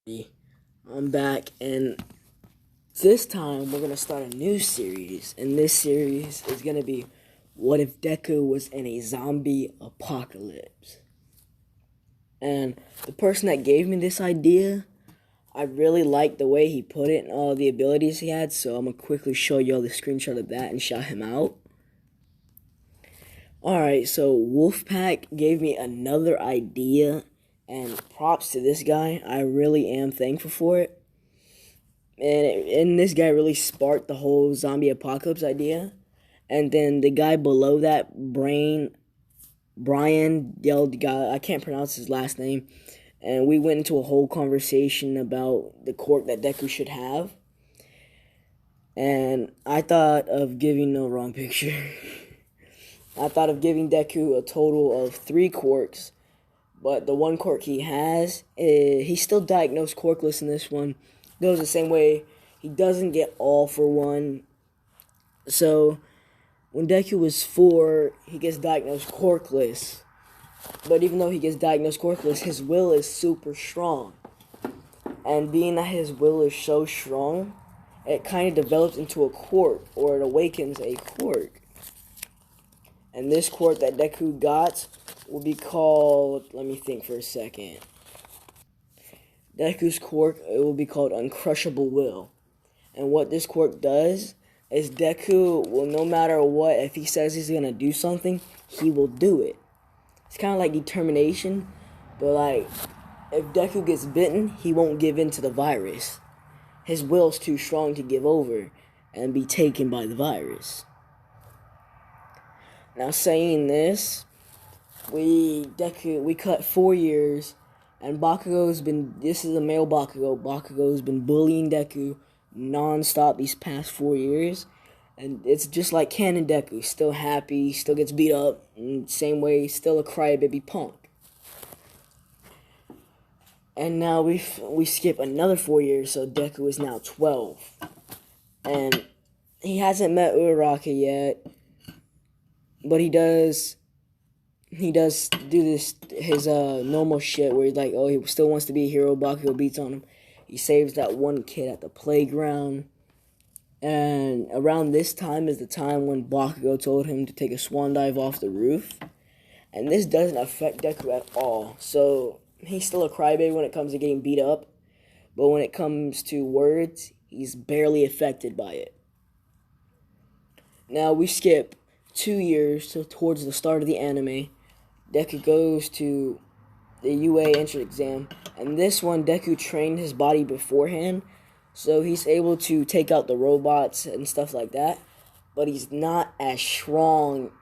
I'm back, and this time we're gonna start a new series. And this series is gonna be what if Deku was in a zombie apocalypse? And the person that gave me this idea, I really liked the way he put it and all the abilities he had, so I'm gonna quickly show y'all the screenshot of that and shout him out. Alright, so Wolfpack gave me another idea, and props to this guy. I really am thankful for it. And this guy really sparked the whole zombie apocalypse idea. And then the guy below that, Brian yelled, guy, I can't pronounce his last name. And we went into a whole conversation about the quirk that Deku should have. And I thought of giving no wrong picture. I thought of giving Deku a total of 3 quirks. But the one quirk he has, he's still diagnosed quirkless in this one. Goes the same way. He doesn't get all for one. So, when Deku was 4, he gets diagnosed quirkless. But even though he gets diagnosed quirkless, his will is super strong. And being that his will is so strong, it kind of develops into a quirk, or it awakens a quirk. And this quirk that Deku got will be called, let me think for a second. Deku's quirk, it will be called Uncrushable Will. And what this quirk does is Deku will, no matter what, if he says he's going to do something, he will do it. It's kind of like determination, but like, if Deku gets bitten, he won't give in to the virus. His will's too strong to give over and be taken by the virus. Now, saying this, we cut 4 years, and this is a male Bakugo's been bullying Deku non-stop these past 4 years, and it's just like Canon Deku, still happy, still gets beat up, and same way, still a crybaby punk. And now we skip another 4 years, so Deku is now 12, and he hasn't met Uraraka yet, but he does do his normal shit where he's like, oh, he still wants to be a hero. Bakugo beats on him. He saves that one kid at the playground. And around this time is the time when Bakugo told him to take a swan dive off the roof. And this doesn't affect Deku at all. So he's still a crybaby when it comes to getting beat up. But when it comes to words, he's barely affected by it. Now we skip 2 years towards the start of the anime. Deku goes to the UA entrance exam, and this one Deku trained his body beforehand, so he's able to take out the robots and stuff like that, but he's not as strong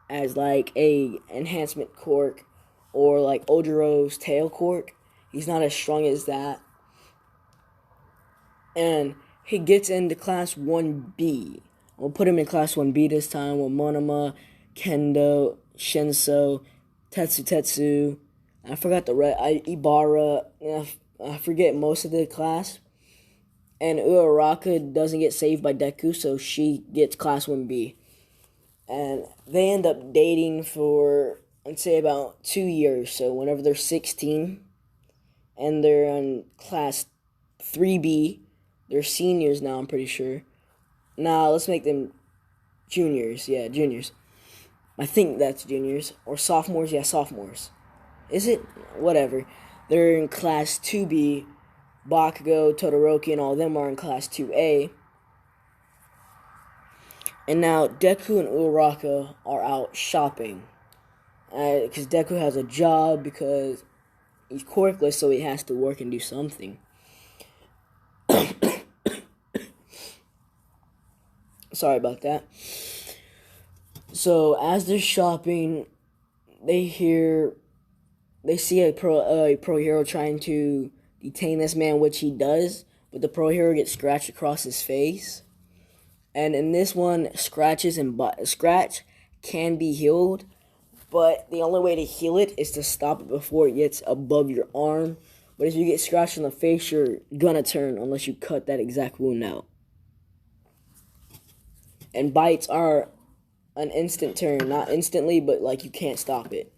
as like a enhancement quirk or like Ojiro's tail quirk. He's not as strong as that, and he gets into class 1B. We'll put him in class 1B this time with Monoma, Kendo, Shinso, Tetsu. I forgot the Ibara. I forget most of the class. And Uraraka doesn't get saved by Deku, so she gets class 1B. And they end up dating for, I'd say, about 2 years. So whenever they're 16 and they're in class 3B, they're seniors now, I'm pretty sure. Nah, let's make them juniors. Yeah, juniors. I think that's juniors. Or sophomores. Yeah, sophomores. Is it? Whatever. They're in class 2B. Bakugo, Todoroki, and all of them are in class 2A. And now Deku and Uraraka are out shopping. Because Deku has a job because he's quirkless, so he has to work and do something. Sorry about that. So as they're shopping, they see a pro hero trying to detain this man, which he does, but the pro hero gets scratched across his face. And in this one, scratch can be healed, but the only way to heal it is to stop it before it gets above your arm. But if you get scratched in the face, you're gonna turn unless you cut that exact wound out. And bites are an instant turn. Not instantly, but like you can't stop it.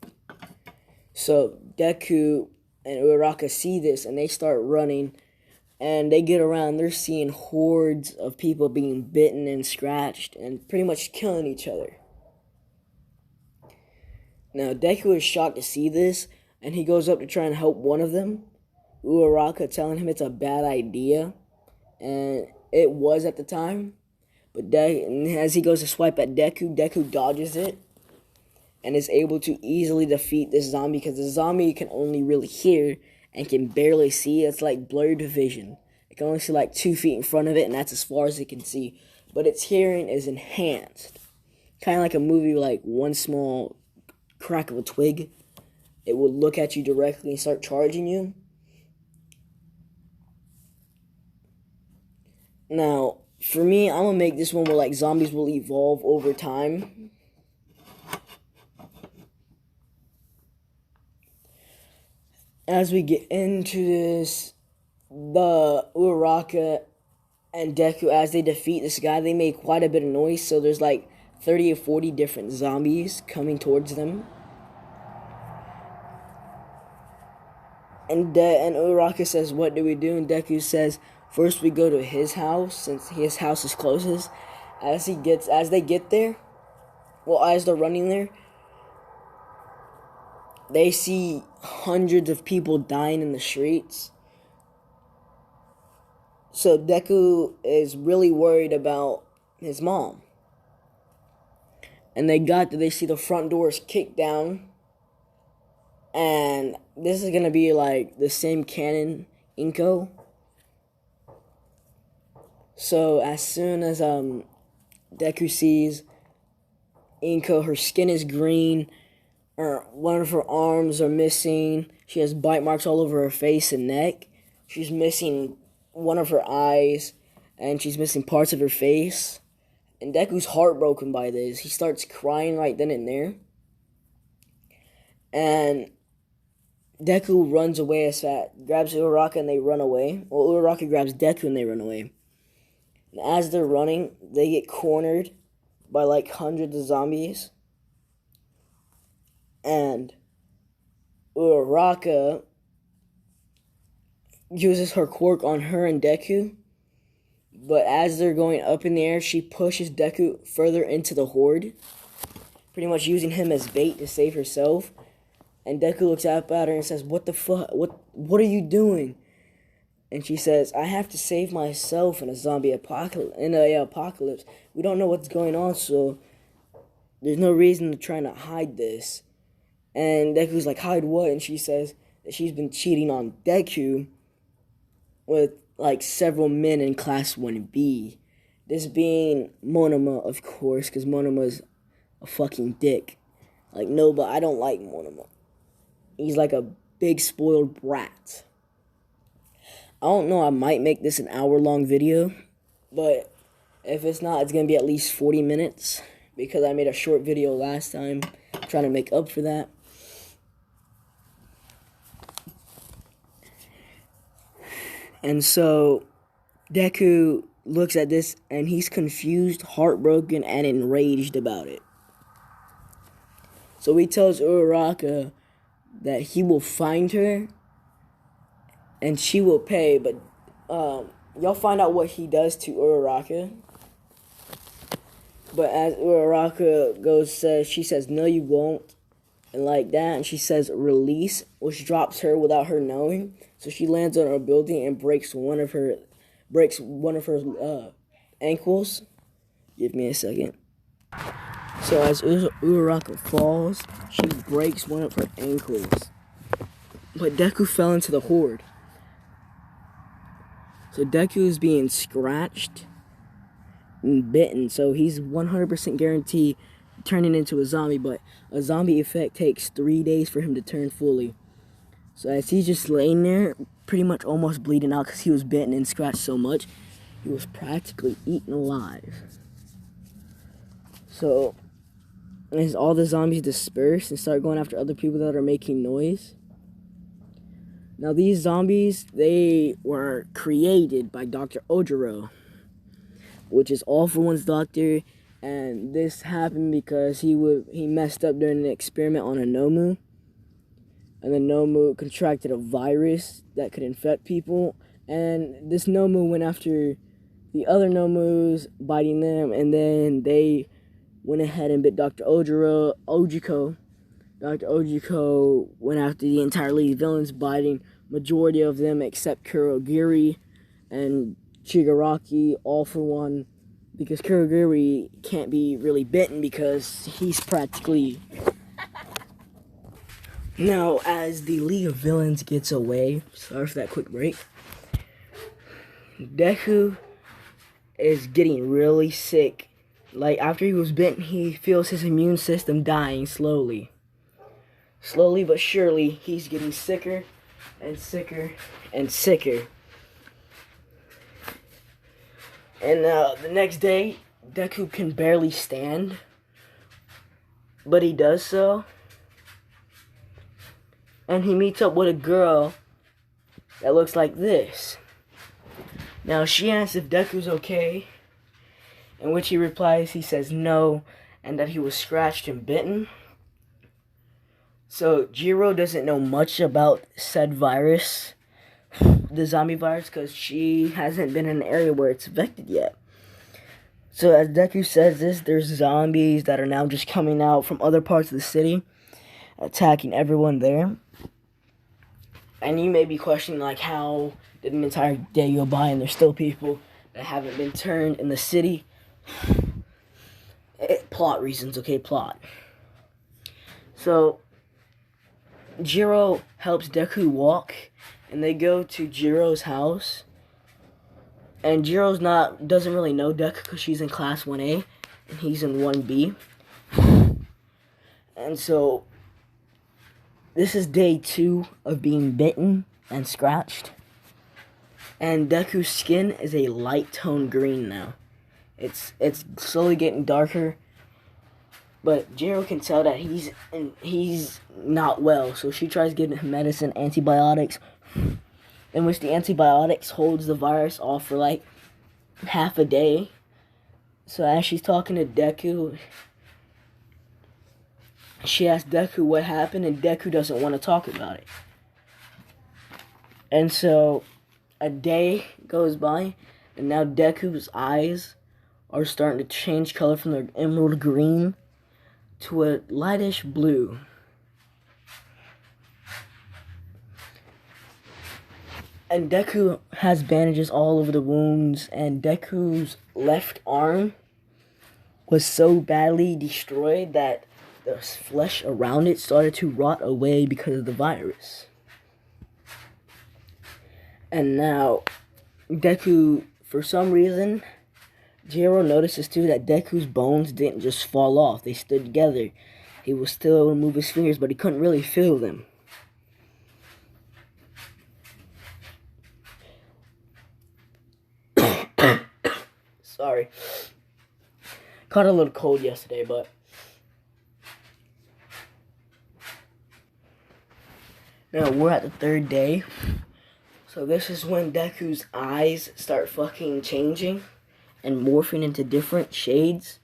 So Deku and Uraraka see this, and they start running. And they get around, they're seeing hordes of people being bitten and scratched and pretty much killing each other. Now, Deku is shocked to see this, and he goes up to try and help one of them. Uraraka telling him it's a bad idea, and it was at the time. But as he goes to swipe at Deku, Deku dodges it and is able to easily defeat this zombie, because the zombie can only really hear and can barely see. It's like blurred vision. It can only see like 2 feet in front of it, and that's as far as it can see. But its hearing is enhanced. Kind of like a movie, like one small crack of a twig. It will look at you directly and start charging you. Now, for me, I'm going to make this one where like zombies will evolve over time. As we get into this, the Uraraka and Deku, as they defeat this guy, they make quite a bit of noise. So there's like 30 or 40 different zombies coming towards them. And Uraraka says, what do we do? And Deku says, first we go to his house, since his house is closest. As they get there, well, as they're running there, they see hundreds of people dying in the streets. So Deku is really worried about his mom. And they see the front doors kicked down. And this is going to be like the same canon Inko. So as soon as Deku sees Inko, her skin is green. One of her arms are missing. She has bite marks all over her face and neck. She's missing one of her eyes, and she's missing parts of her face. And Deku's heartbroken by this. He starts crying right then and there. And Deku runs away as fast, grabs Uraraka, and they run away. Well, Uraraka grabs Deku and they run away. And as they're running, they get cornered by like hundreds of zombies. And Uraraka uses her quirk on her and Deku. But as they're going up in the air, she pushes Deku further into the horde, pretty much using him as bait to save herself. And Deku looks up at her and says, what the fuck? What are you doing? And she says, I have to save myself in a apocalypse. We don't know what's going on, so there's no reason to try to hide this. And Deku's like, hide what? And she says that she's been cheating on Deku with like several men in class 1B. This being Monoma, of course, because Monoma's a fucking dick. Like, no, but I don't like Monoma. He's like a big spoiled brat. I don't know, I might make this an hour-long video, but if it's not, it's going to be at least 40 minutes, because I made a short video last time, trying to make up for that. And so, Deku looks at this, and he's confused, heartbroken, and enraged about it. So he tells Uraraka that he will find her, and she will pay, but y'all find out what he does to Uraraka. But as Uraraka she says, no you won't, and like that, and she says release, which drops her without her knowing. So she lands on her building and breaks one of her ankles. Give me a second. So as Uraraka falls, she breaks one of her ankles. But Deku fell into the horde. So Deku is being scratched and bitten, so he's 100% guaranteed turning into a zombie, but a zombie effect takes 3 days for him to turn fully. So as he's just laying there, pretty much almost bleeding out because he was bitten and scratched so much, he was practically eaten alive. So as all the zombies disperse and start going after other people that are making noise. Now these zombies, they were created by Dr. Ojiro, which is All for One's doctor, and this happened because he messed up during an experiment on a Nomu. and the Nomu contracted a virus that could infect people, and this Nomu went after the other Nomus, biting them, and then they went ahead and bit Ojiko. Dr. Ojiko went after the entire league villains, biting majority of them except Kurogiri and Shigaraki, all for one, because Kurogiri can't be really bitten because he's practically... Now, as the League of Villains gets away, sorry for that quick break, Deku is getting really sick. Like, after he was bitten, he feels his immune system dying slowly. Slowly but surely, he's getting sicker and sicker and sicker. And the next day, Deku can barely stand, but he does so. And he meets up with a girl that looks like this. Now, she asks if Deku's okay, in which he replies he says no, and that he was scratched and bitten. So, Jiro doesn't know much about said virus, the zombie virus, because she hasn't been in an area where it's infected yet. So, as Deku says this, there's zombies that are now just coming out from other parts of the city, attacking everyone there. And you may be questioning, like, how did an entire day go by and there's still people that haven't been turned in the city? Plot reasons, okay, plot. So, Jiro helps Deku walk, and they go to Jiro's house. And Jiro's doesn't really know Deku because she's in class 1A, and he's in 1B. And so, this is day 2 of being bitten and scratched. And Deku's skin is a light tone green now. It's slowly getting darker. But Jiro can tell that he's not well. So she tries giving him medicine, antibiotics, in which the antibiotics holds the virus off for like half a day. So as she's talking to Deku, she asks Deku what happened, and Deku doesn't want to talk about it. And so a day goes by, and now Deku's eyes are starting to change color from their emerald green to a lightish blue. And Deku has bandages all over the wounds, and Deku's left arm was so badly destroyed that the flesh around it started to rot away because of the virus. And now, Deku, for some reason, Jiro notices too that Deku's bones didn't just fall off. They stood together. He was still able to move his fingers, but he couldn't really feel them. Sorry. Caught a little cold yesterday, but... Now, we're at the 3rd day. So this is when Deku's eyes start fucking changing and morphing into different shades.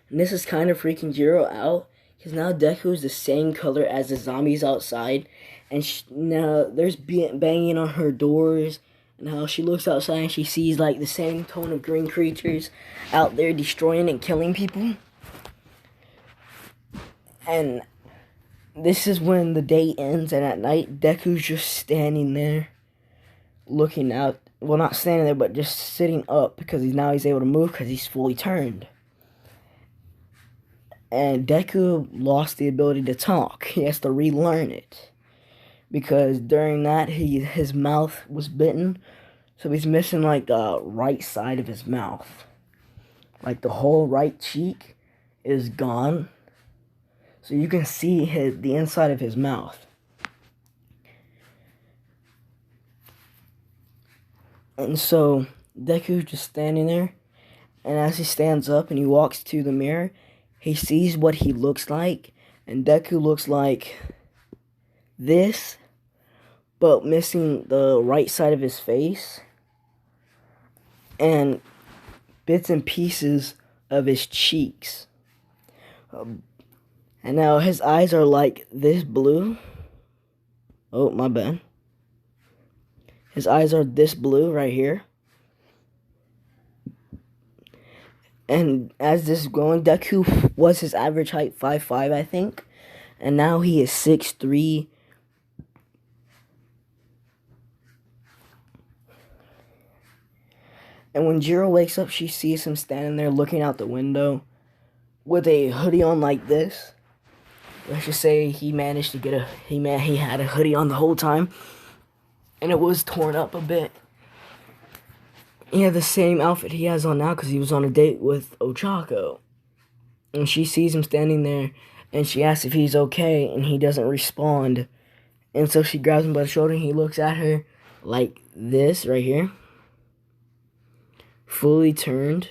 And this is kind of freaking Jiro out, because now Deku is the same color as the zombies outside. And now there's banging on her doors, and how she looks outside and she sees like the same tone of green creatures out there destroying and killing people. And this is when the day ends, and at night, Deku's just standing there, looking out. Well, not standing there, but just sitting up, because he's able to move, because he's fully turned. And Deku lost the ability to talk. He has to relearn it, because during that, his mouth was bitten, so he's missing, like, the right side of his mouth. Like, the whole right cheek is gone. So you can see the inside of his mouth. And so Deku's just standing there. And as he stands up and he walks to the mirror, he sees what he looks like. And Deku looks like this, but missing the right side of his face. And bits and pieces of his cheeks. And now his eyes are like this blue. Oh, my bad. His eyes are this blue right here. And as this is going, Deku was his average height 5'5", I think. And now he is 6'3". And when Jiro wakes up, she sees him standing there looking out the window with a hoodie on like this. Let's just say he managed to get he had a hoodie on the whole time, and it was torn up a bit. He had the same outfit he has on now because he was on a date with Ochako. And she sees him standing there, and she asks if he's okay, and he doesn't respond. And so she grabs him by the shoulder, and he looks at her like this right here. Fully turned.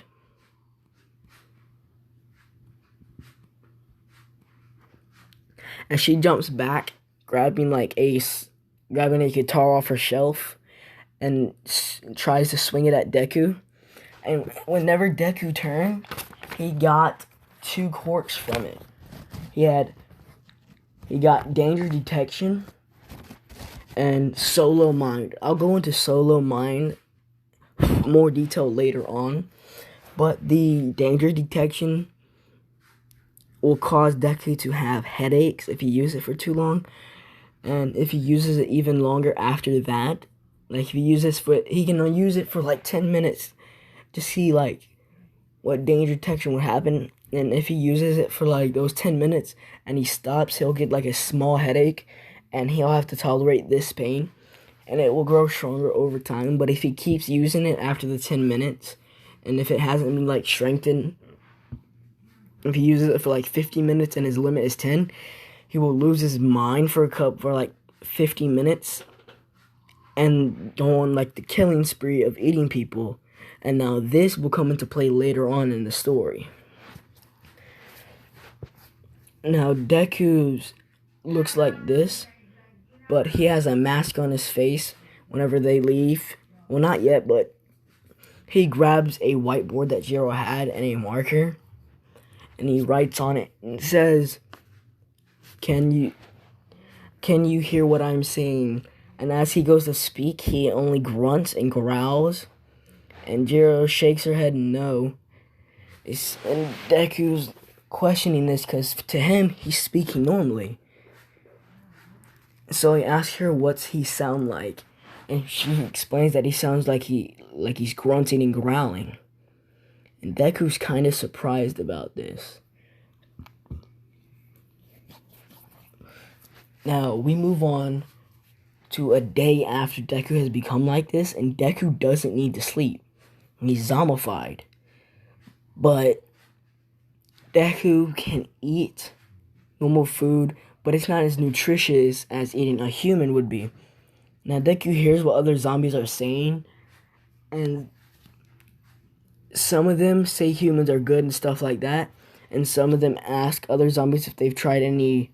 And she jumps back, grabbing a guitar off her shelf, and tries to swing it at Deku. And whenever Deku turned, he got 2 quirks from it. He got danger detection and solo mind. I'll go into solo mind more detail later on, but the danger detection will cause Deku to have headaches if he uses it for too long, and if he uses it even longer after that, like if he he can use it for like 10 minutes to see like what danger detection would happen, and if he uses it for like those 10 minutes and he stops, he'll get like a small headache, and he'll have to tolerate this pain, and it will grow stronger over time. But if he keeps using it after the 10 minutes, and if it hasn't been like strengthened, if he uses it for like 50 minutes and his limit is 10, he will lose his mind for like 50 minutes and go on like the killing spree of eating people. And now this will come into play later on in the story. Now Deku's looks like this, but he has a mask on his face whenever they leave. Well, not yet, but he grabs a whiteboard that Jiro had and a marker, and he writes on it and says, Can you hear what I'm saying? And as he goes to speak, he only grunts and growls, and Jiro shakes her head no. And Deku's questioning this because to him, he's speaking normally. So he asks her what's he sound like, and she explains that he sounds like he's grunting and growling. And Deku's kind of surprised about this. Now, we move on to a day after Deku has become like this, and Deku doesn't need to sleep. He's zombified. But Deku can eat normal food, but it's not as nutritious as eating a human would be. Now, Deku hears what other zombies are saying, and some of them say humans are good and stuff like that, and some of them ask other zombies if they've tried any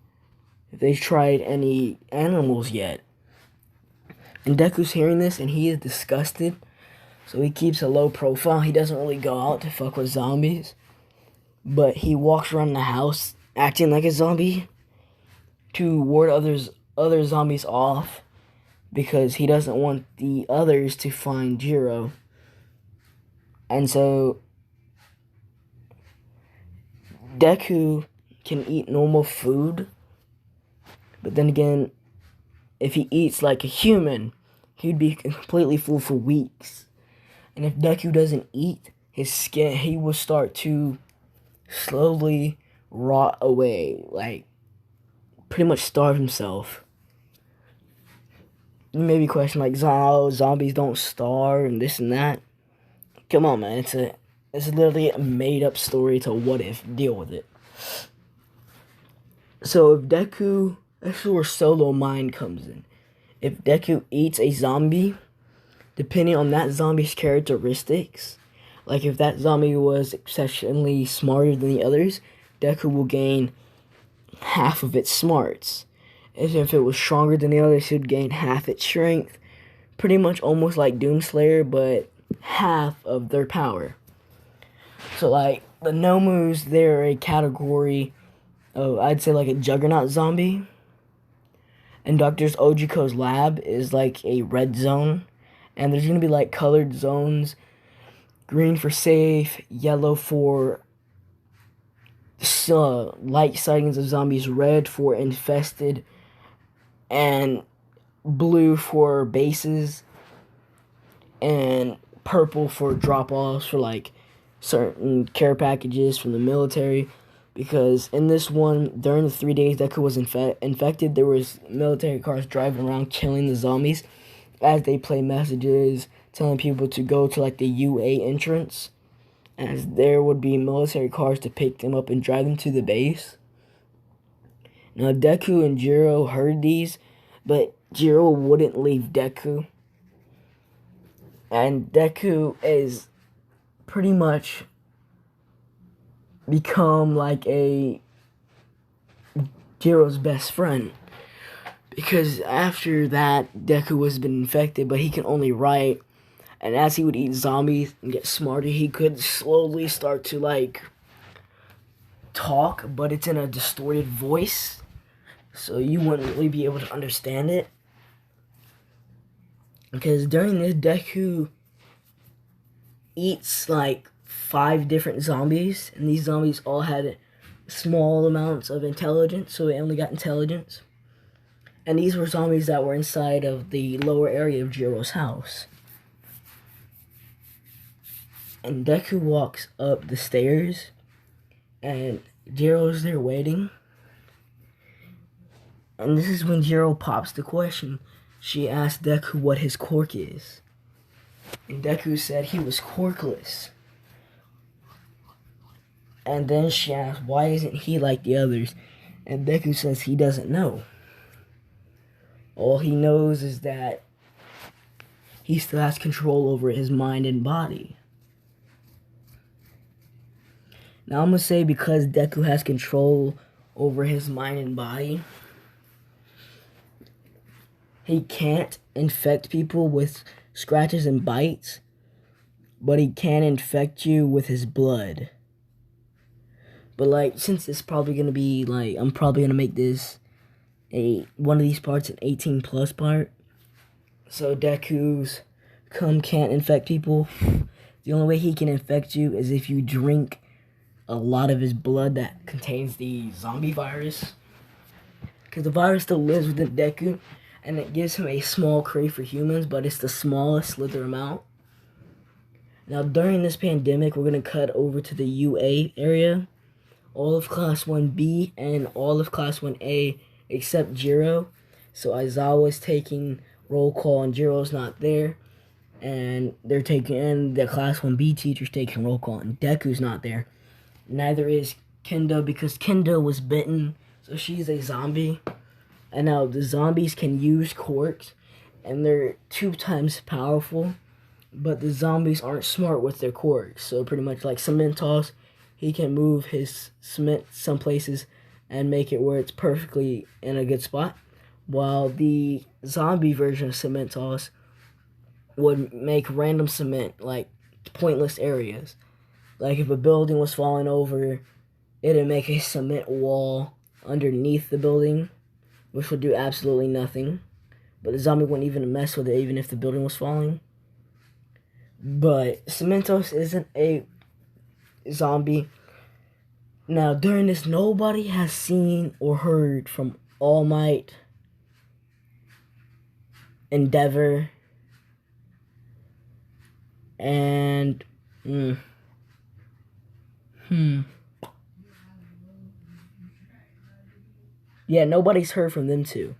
animals yet. And Deku's hearing this, and he is disgusted, so he keeps a low profile. He doesn't really go out to fuck with zombies, but he walks around the house acting like a zombie to ward other zombies off, because he doesn't want the others to find Jiro. And so Deku can eat normal food, but then again, if he eats like a human, he'd be completely full for weeks. And if Deku doesn't eat, his skin, he will start to slowly rot away, like pretty much starve himself. You may be questioning like, oh, zombies don't starve and this and that. Come on, man, it's literally a made up story to what if. Deal with it. So if Deku, that's where solo mind comes in. If Deku eats a zombie, depending on that zombie's characteristics, like if that zombie was exceptionally smarter than the others, Deku will gain half of its smarts. And if it was stronger than the others, he would gain half its strength. Pretty much almost like Doomslayer, but half of their power. So like the Nomus, they're a category of, I'd say like a juggernaut zombie. And Dr. Ojiko's lab is like a red zone. And there's going to be like colored zones. Green for safe, yellow for light sightings of zombies, red for infested, and blue for bases, and purple for drop-offs for like certain care packages from the military. Because in this one, during the 3 days Deku was infected, there was military cars driving around killing the zombies as they play messages telling people to go to like the UA entrance, as there would be military cars to pick them up and drive them to the base. Now Deku and Jiro heard these, but Jiro wouldn't leave Deku. And Deku is pretty much become like Jiro's best friend. Because after that, Deku was been infected, but he can only write. And as he would eat zombies and get smarter, he could slowly start to like talk, but it's in a distorted voice, so you wouldn't really be able to understand it. Because during this, Deku eats like 5 different zombies, and these zombies all had small amounts of intelligence, so they only got intelligence. And these were zombies that were inside of the lower area of Jiro's house. And Deku walks up the stairs, and Jiro's there waiting. And this is when Jiro pops the question. She asked Deku what his quirk is. And Deku said he was quirkless. And then she asked, why isn't he like the others? And Deku says he doesn't know. All he knows is that he still has control over his mind and body. Now I'm going to say, because Deku has control over his mind and body, he can't infect people with scratches and bites, but he can infect you with his blood. But like, since it's probably going to be like, I'm probably going to make this one of these parts an 18+ part. So Deku's cum can't infect people. The only way he can infect you is if you drink a lot of his blood that contains the zombie virus. Because the virus still lives within Deku, and it gives him a small crave for humans, but it's the smallest slither amount. Now during this pandemic, we're going to cut over to the UA area. All of Class 1B and all of Class 1A except Jiro. So Aizawa's taking roll call and Jiro's not there. And they're taking, and the Class 1B teacher's taking roll call and Deku's not there. Neither is Kendo, because Kendo was bitten, so she's a zombie. And now the zombies can use quirks, and they're 2 times powerful, but the zombies aren't smart with their quirks. So pretty much like Cementos, he can move his cement some places and make it where it's perfectly in a good spot, while the zombie version of Cementos would make random cement, like pointless areas. Like if a building was falling over, it'd make a cement wall underneath the building, which would do absolutely nothing. But the zombie wouldn't even mess with it, even if the building was falling. But Cementos isn't a zombie. Now, during this, nobody has seen or heard from All Might, Endeavor, and yeah, nobody's heard from them two.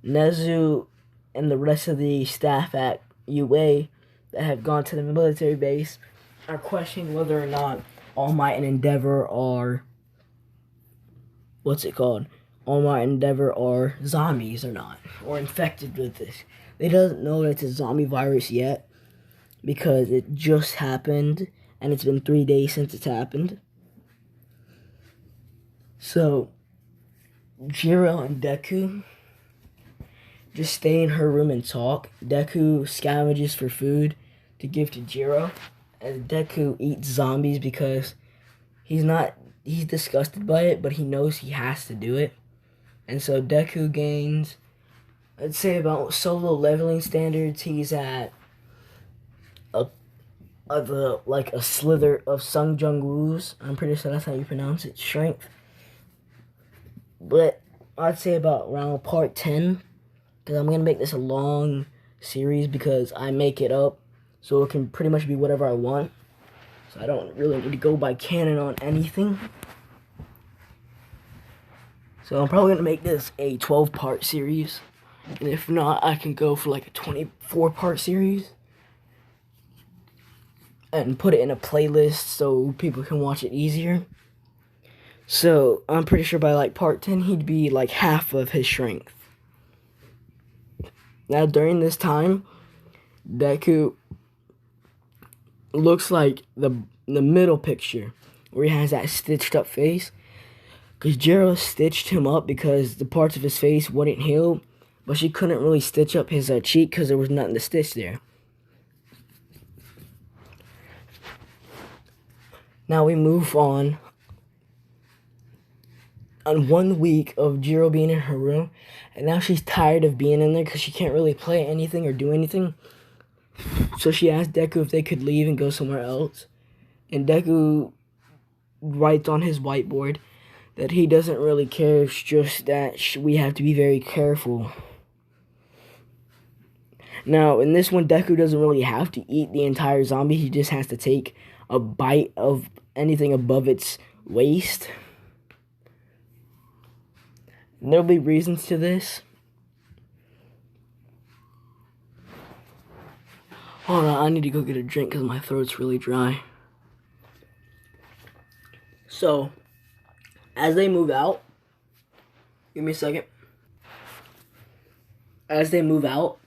Nezu and the rest of the staff at UA that have gone to the military base are questioning whether or not All Might and Endeavor are, All Might and Endeavor are zombies or not, or infected with this. They doesn't know that it's a zombie virus yet, because it just happened, and it's been 3 days since it's happened. So, Jiro and Deku just stay in her room and talk. Deku scavenges for food to give to Jiro, and Deku eats zombies because he's disgusted by it, but he knows he has to do it. And so Deku gains, I'd say about solo leveling standards, he's at like a slither of Sung Jung Woo's. I'm pretty sure that's how you pronounce it, strength. But I'd say about around part 10, because I'm gonna make this a long series because I make it up, so it can pretty much be whatever I want. So I don't really need to go by canon on anything. So I'm probably gonna make this a 12-part series, and if not, I can go for like a 24-part series and put it in a playlist so people can watch it easier. So I'm pretty sure by like part 10 he'd be like half of his strength. Now during this time, Deku looks like the middle picture where he has that stitched up face, because Jiro stitched him up because the parts of his face wouldn't heal, but she couldn't really stitch up his cheek because there was nothing to stitch there. Now we move on 1 week of Jiro being in her room, and now she's tired of being in there because she can't really play anything or do anything. So she asked Deku if they could leave and go somewhere else. And Deku writes on his whiteboard that he doesn't really care, it's just that we have to be very careful. Now, in this one, Deku doesn't really have to eat the entire zombie, he just has to take a bite of anything above its waist. There'll be reasons to this. Hold on, I need to go get a drink because my throat's really dry. So, as they move out, give me a second. As they move out,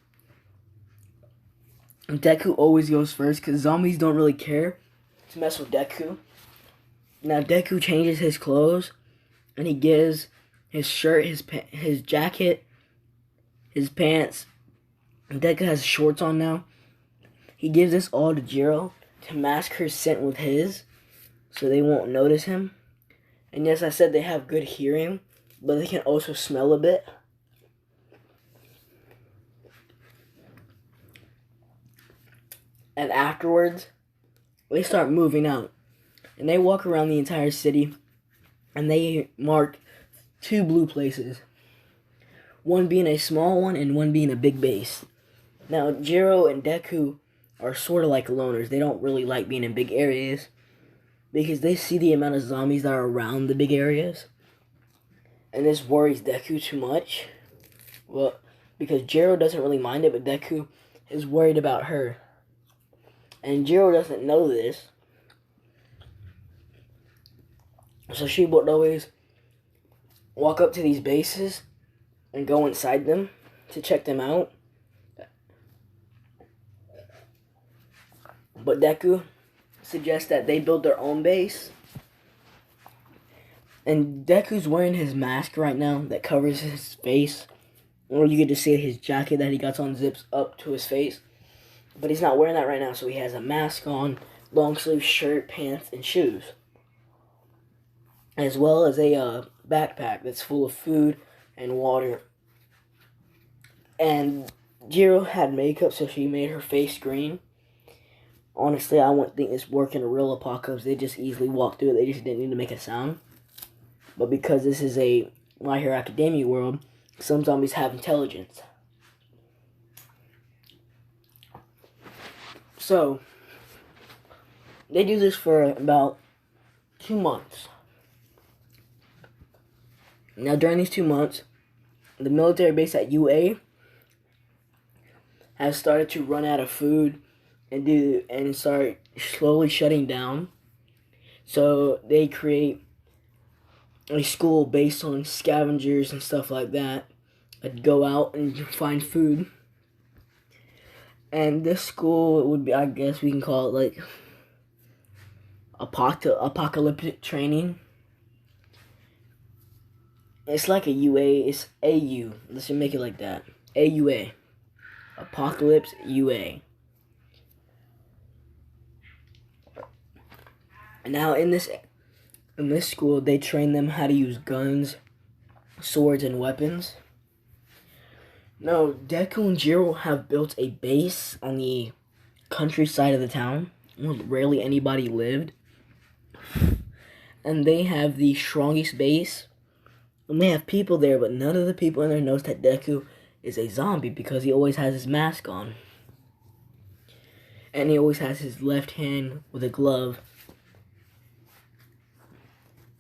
Deku always goes first because zombies don't really care to mess with Deku. Now Deku changes his clothes, and he gives his shirt, his jacket, his pants. And Deku has shorts on now. He gives this all to Jiro to mask her scent with his, so they won't notice him. And yes, I said they have good hearing, but they can also smell a bit. And afterwards, they start moving out. And they walk around the entire city, and they mark 2 blue places. One being a small one, and one being a big base. Now, Jiro and Deku are sort of like loners. They don't really like being in big areas, because they see the amount of zombies that are around the big areas. And this worries Deku too much. Well, because Jiro doesn't really mind it, but Deku is worried about her. And Jiro doesn't know this. So she would always walk up to these bases and go inside them to check them out. But Deku suggests that they build their own base. And Deku's wearing his mask right now that covers his face. Or you get to see his jacket that he got on zips up to his face. But he's not wearing that right now, so he has a mask on, long sleeve shirt, pants, and shoes. As well as a backpack that's full of food and water. And Jiro had makeup, so she made her face green. Honestly, I wouldn't think this worked in a real apocalypse. They just easily walked through it. They just didn't need to make a sound. But because this is a My Hero Academia world, some zombies have intelligence. So, they do this for about 2 months. Now, during these 2 months, the military base at UA has started to run out of food and start slowly shutting down. So they create a school based on scavengers and stuff like that that go out and find food. And this school would be, I guess we can call it like apocalyptic training. It's like a UA, it's AU. Let's just make it like that. AUA. Apocalypse UA. And now in this school, they train them how to use guns swords and weapons. Now, Deku and Jiro have built a base on the countryside of the town where rarely anybody lived. And they have the strongest base. And they have people there, but none of the people in there knows that Deku is a zombie because he always has his mask on. And he always has his left hand with a glove.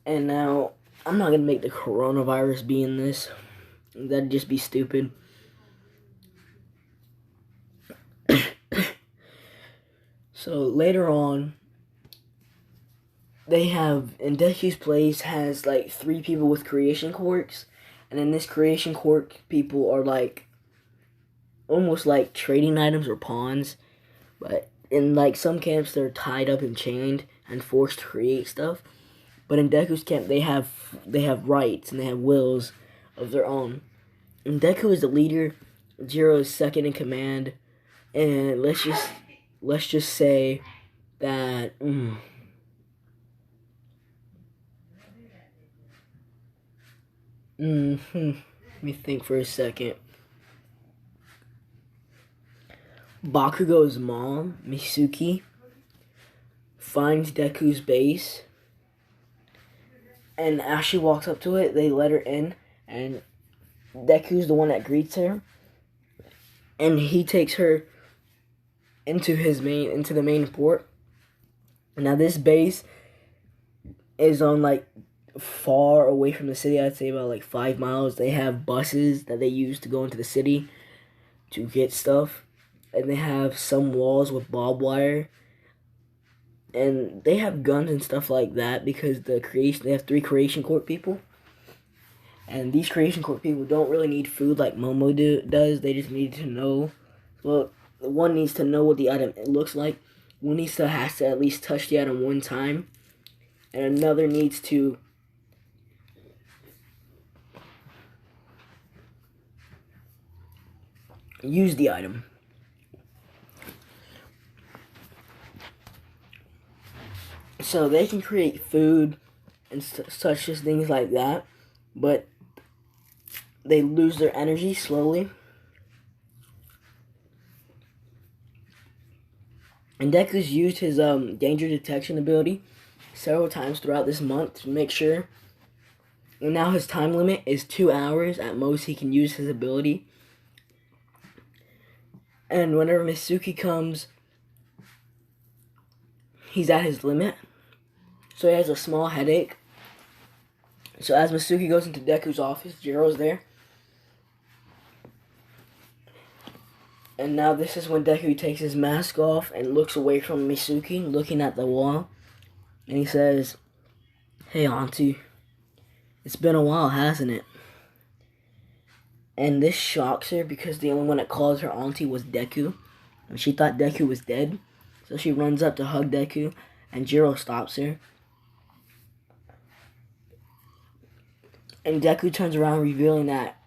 And now, I'm not going to make the coronavirus be in this. That'd just be stupid. So later on, they have, in Deku's place has like 3 people with creation quirks. And in this creation quirk, people are like, almost like trading items or pawns. But in like some camps, they're tied up and chained and forced to create stuff. But in Deku's camp, they have rights and they have wills of their own. And Deku is the leader. Jiro is second in command. And let's just say that let me think for a second. Bakugo's mom, Mitsuki, finds Deku's base. And as she walks up to it, they let her in. And Deku's the one that greets her. And he takes her into the main port. Now this base is on like far away from the city. I'd say about like 5 miles. They have buses that they use to go into the city to get stuff. And they have some walls with barbed wire. And they have guns and stuff like that because they have 3 creation court people. And these creation court people don't really need food like Momo does. They just need to know. Well, one needs to know what the item looks like. One has to at least touch the item one time. And another needs to use the item. So they can create food and such as things like that, but they lose their energy slowly. And Deku's used his danger detection ability several times throughout this month to make sure. And now his time limit is 2 hours at most. He can use his ability. And whenever Mitsuki comes, he's at his limit. So he has a small headache. So as Mitsuki goes into Deku's office, Jiro's there. And now this is when Deku takes his mask off and looks away from Mitsuki, looking at the wall. And he says, "Hey, Auntie, it's been a while, hasn't it?" And this shocks her because the only one that calls her Auntie was Deku. And she thought Deku was dead. So she runs up to hug Deku, and Jiro stops her. And Deku turns around, revealing that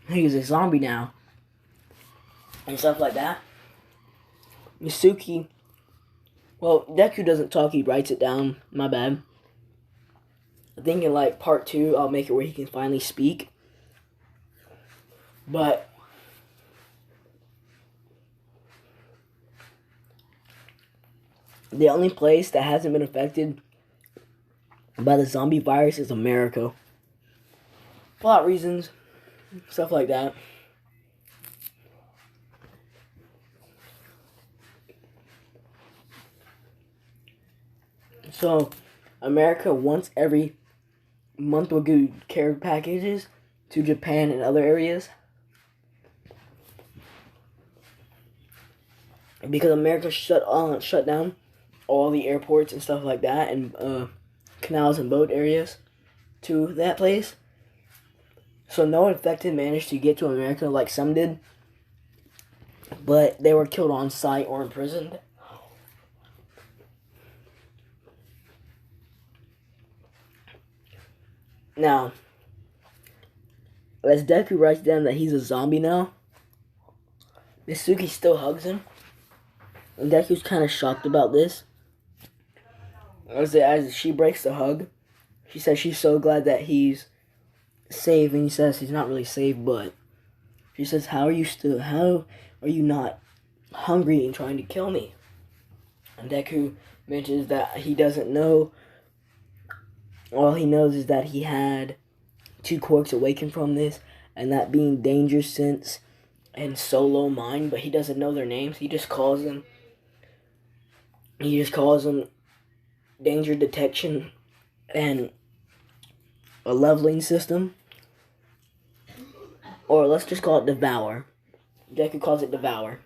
he's a zombie now. And stuff like that. Mitsuki, well, Deku doesn't talk, he writes it down. My bad. I think in like part 2, I'll make it where he can finally speak. But the only place that hasn't been affected by the zombie virus is America. Plot reasons, stuff like that. So, America once every month will do care packages to Japan and other areas. Because America shut down all the airports and stuff like that, and canals and boat areas to that place. So no infected managed to get to America like some did, but they were killed on site or imprisoned. Now, as Deku writes down that he's a zombie now, Mitsuki still hugs him. And Deku's kind of shocked about this. As she breaks the hug, she says she's so glad that he's safe, and he says he's not really safe, but she says, how are you not hungry and trying to kill me? And Deku mentions that he doesn't know. All he knows is that he had 2 quirks awakened from this, and that being Danger Sense and Solo Mind, but he doesn't know their names. He just calls them Danger Detection and a leveling system. Or let's just call it Devour. Deku calls it Devour.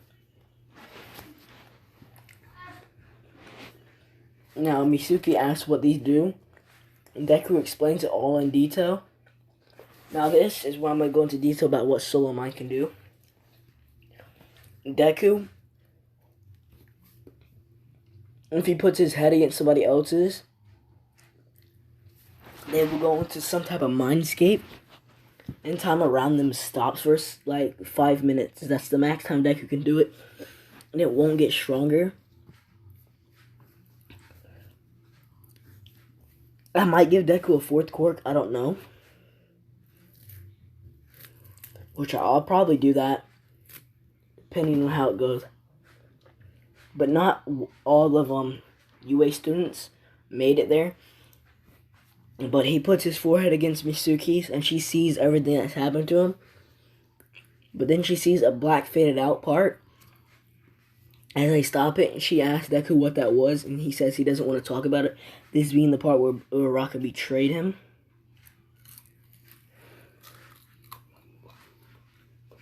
Now, Mitsuki asks what these do, and Deku explains it all in detail. Now, this is where I'm going to go into detail about what Solo Mind can do. Deku, if he puts his head against somebody else's, they will go into some type of mindscape, and time around them stops for like 5 minutes. That's the max time Deku can do it, and it won't get stronger. I might give Deku a 4th quirk, I don't know. Which I'll probably do that, depending on how it goes. But not all of UA students made it there. But he puts his forehead against Mitsuki's, and she sees everything that's happened to him. But then she sees a black faded out part. And they stop it, and she asks Deku what that was, and he says he doesn't want to talk about it. This being the part where Uraraka betrayed him.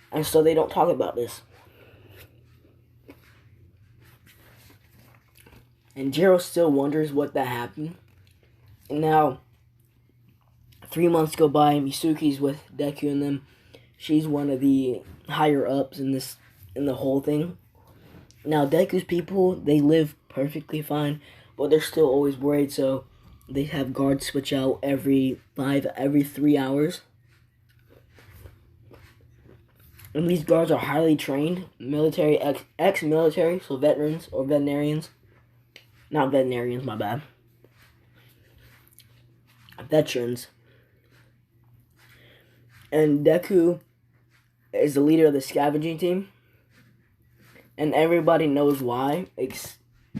And so they don't talk about this. And Jiro still wonders what that happened. And now, 3 months go by, and Mitsuki's with Deku and them. She's one of the higher ups in the whole thing. Now, Deku's people, they live perfectly fine, but they're still always worried, so they have guards switch out every 3 hours. And these guards are highly trained, military, ex-military, so veterans or veterinarians. Not veterinarians, my bad. Veterans. And Deku is the leader of the scavenging team. And everybody knows why.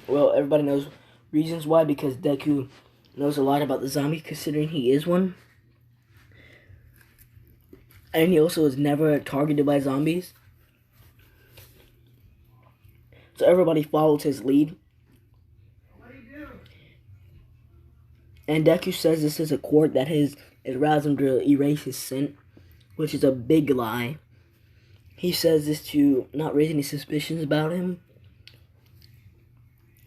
Everybody knows reasons why, because Deku knows a lot about the zombies, considering he is one. And he also is never targeted by zombies. So everybody follows his lead. And Deku says this is a quirk that it allows him to erase his scent, which is a big lie. He says this to not raise any suspicions about him.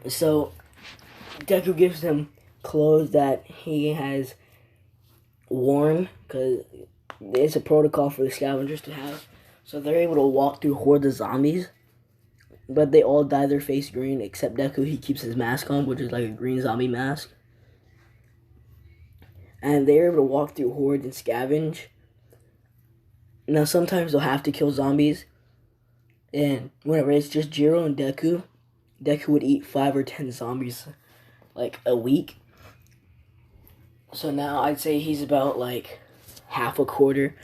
So, Deku gives them clothes that he has worn, because it's a protocol for the scavengers to have. So they're able to walk through hordes of zombies, but they all dye their face green, except Deku. He keeps his mask on, which is like a green zombie mask. And they're able to walk through hordes and scavenge. Now, sometimes they'll have to kill zombies. And whenever it's just Jiro and Deku would eat 5 or 10 zombies, like, a week. So now I'd say he's about, like, half a quarter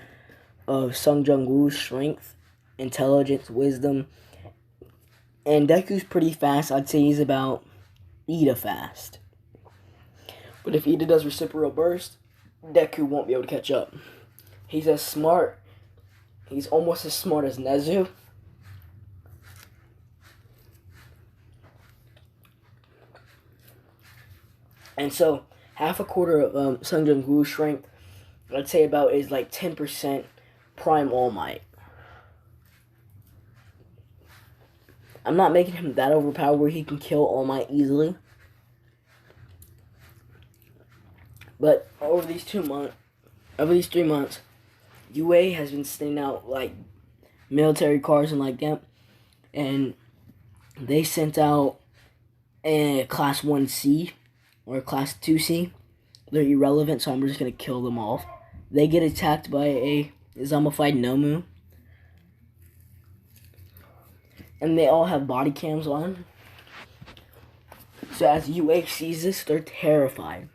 of Sung Jung-woo's strength, intelligence, wisdom. And Deku's pretty fast. I'd say he's about Ida fast. But if Ida does reciprocal burst, Deku won't be able to catch up. He's almost as smart as Nezu. And so, half a quarter of Sung Jung-woo's strength, I'd say about is like 10% Prime All Might. I'm not making him that overpowered where he can kill All Might easily. But over these 3 months, UA has been sending out like military cars and like that, and they sent out a Class 1C or a Class 2C. They're irrelevant, so I'm just gonna kill them off. They get attacked by a zombified Nomu, and they all have body cams on. So as UA sees this, they're terrified.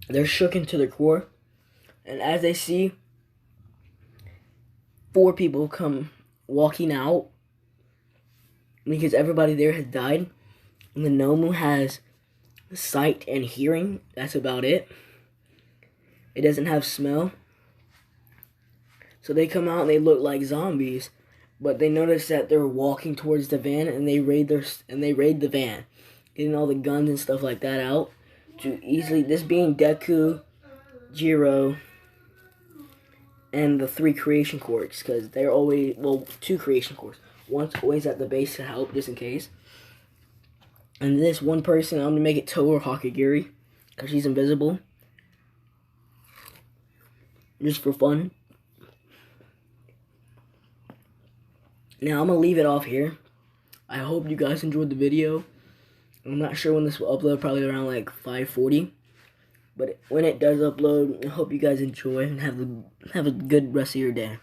They're shook into their core. And as they see 4 people come walking out, because everybody there has died, and the Nomu has sight and hearing. That's about it. It doesn't have smell. So they come out and they look like zombies, but they notice that they're walking towards the van, and they raid the van, getting all the guns and stuff like that out to easily. This being Deku, Jiro, and the 3 creation cores, because they're always 2 creation cores. One's always at the base to help just in case. And this one person, I'm gonna make it Toe or Hakagiri, because she's invisible, just for fun. Now I'm gonna leave it off here. I hope you guys enjoyed the video. I'm not sure when this will upload, probably around like 5:40. But when it does upload, I hope you guys enjoy and have a good rest of your day.